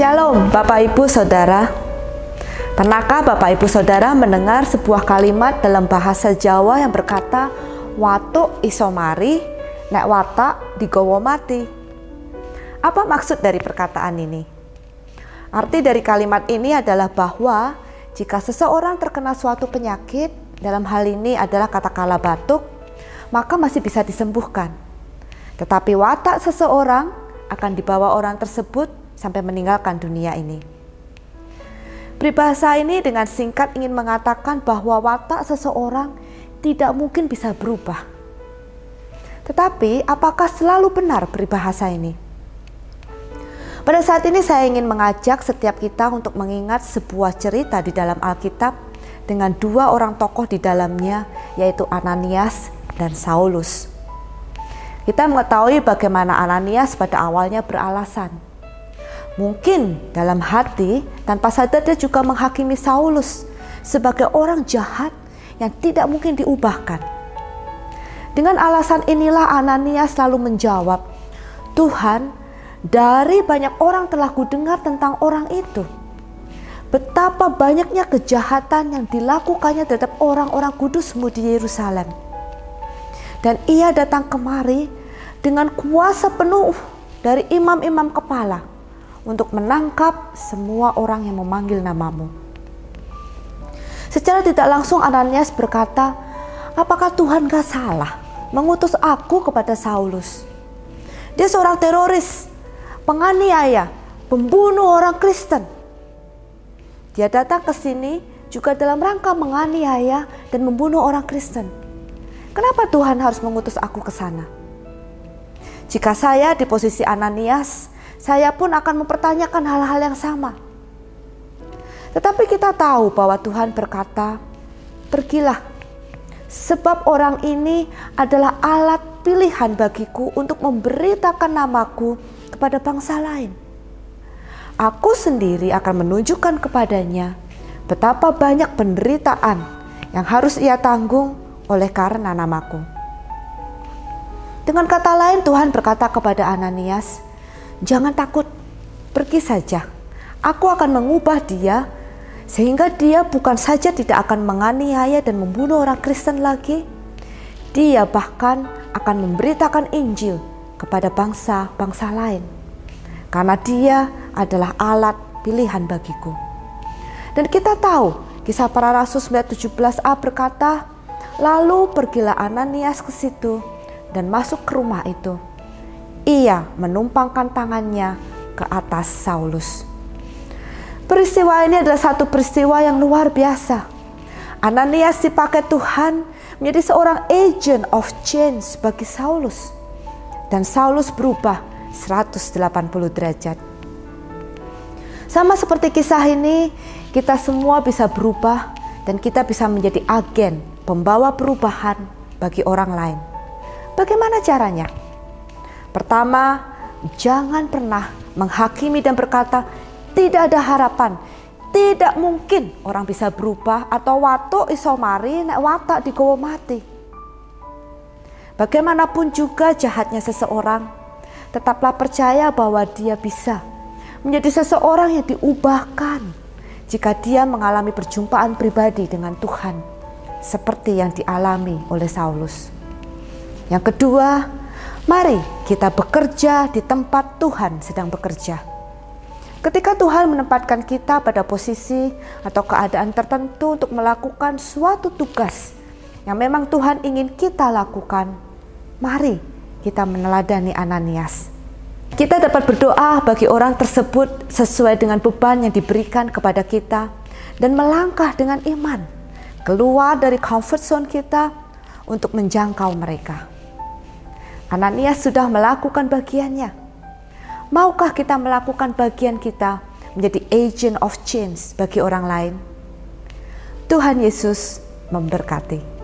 Shalom Bapak Ibu Saudara. Pernahkah Bapak Ibu Saudara mendengar sebuah kalimat dalam bahasa Jawa yang berkata watuk iso mari, nek watak digowo mati? Apa maksud dari perkataan ini? Arti dari kalimat ini adalah bahwa jika seseorang terkena suatu penyakit, dalam hal ini adalah katakanlah batuk, maka masih bisa disembuhkan. Tetapi watak seseorang akan dibawa orang tersebut sampai meninggalkan dunia ini. Peribahasa ini dengan singkat ingin mengatakan bahwa watak seseorang tidak mungkin bisa berubah. Tetapi apakah selalu benar peribahasa ini? Pada saat ini saya ingin mengajak setiap kita untuk mengingat sebuah cerita di dalam Alkitab dengan dua orang tokoh di dalamnya, yaitu Ananias dan Saulus. Kita mengetahui bagaimana Ananias pada awalnya beralasan. Mungkin dalam hati tanpa sadar dia juga menghakimi Saulus sebagai orang jahat yang tidak mungkin diubahkan. Dengan alasan inilah Ananias selalu menjawab, "Tuhan, dari banyak orang telah kudengar tentang orang itu. Betapa banyaknya kejahatan yang dilakukannya terhadap orang-orang kudus-Mu di Yerusalem. Dan ia datang kemari dengan kuasa penuh dari imam-imam kepala untuk menangkap semua orang yang memanggil nama-Mu." Secara tidak langsung Ananias berkata, apakah Tuhan gak salah mengutus aku kepada Saulus? Dia seorang teroris, penganiaya, pembunuh orang Kristen. Dia datang ke sini juga dalam rangka menganiaya dan membunuh orang Kristen. Kenapa Tuhan harus mengutus aku ke sana? Jika saya di posisi Ananias, saya pun akan mempertanyakan hal-hal yang sama. Tetapi kita tahu bahwa Tuhan berkata, "Pergilah, sebab orang ini adalah alat pilihan bagiku untuk memberitakan namaku kepada bangsa lain. Aku sendiri akan menunjukkan kepadanya betapa banyak penderitaan yang harus ia tanggung oleh karena namaku." Dengan kata lain, Tuhan berkata kepada Ananias, "Jangan takut, pergi saja. Aku akan mengubah dia sehingga dia bukan saja tidak akan menganiaya dan membunuh orang Kristen lagi, dia bahkan akan memberitakan Injil kepada bangsa-bangsa lain. Karena dia adalah alat pilihan bagiku." Dan kita tahu Kisah Para Rasul 9:17a berkata, "Lalu pergilah Ananias ke situ dan masuk ke rumah itu. Ia menumpangkan tangannya ke atas Saulus." Peristiwa ini adalah satu peristiwa yang luar biasa. Ananias dipakai Tuhan menjadi seorang agent of change bagi Saulus. Dan Saulus berubah 180 derajat. Sama seperti kisah ini, kita semua bisa berubah dan kita bisa menjadi agen pembawa perubahan bagi orang lain. Bagaimana caranya? Pertama, jangan pernah menghakimi dan berkata, tidak ada harapan, tidak mungkin orang bisa berubah, atau watuk iso mari nek watak digowo mati. Bagaimanapun juga jahatnya seseorang, tetaplah percaya bahwa dia bisa menjadi seseorang yang diubahkan jika dia mengalami perjumpaan pribadi dengan Tuhan seperti yang dialami oleh Saulus. Yang kedua, mari kita bekerja di tempat Tuhan sedang bekerja. Ketika Tuhan menempatkan kita pada posisi atau keadaan tertentu untuk melakukan suatu tugas yang memang Tuhan ingin kita lakukan, mari kita meneladani Ananias. Kita dapat berdoa bagi orang tersebut sesuai dengan beban yang diberikan kepada kita dan melangkah dengan iman keluar dari comfort zone kita untuk menjangkau mereka. Ananias sudah melakukan bagiannya. Maukah kita melakukan bagian kita menjadi agent of change bagi orang lain? Tuhan Yesus memberkati.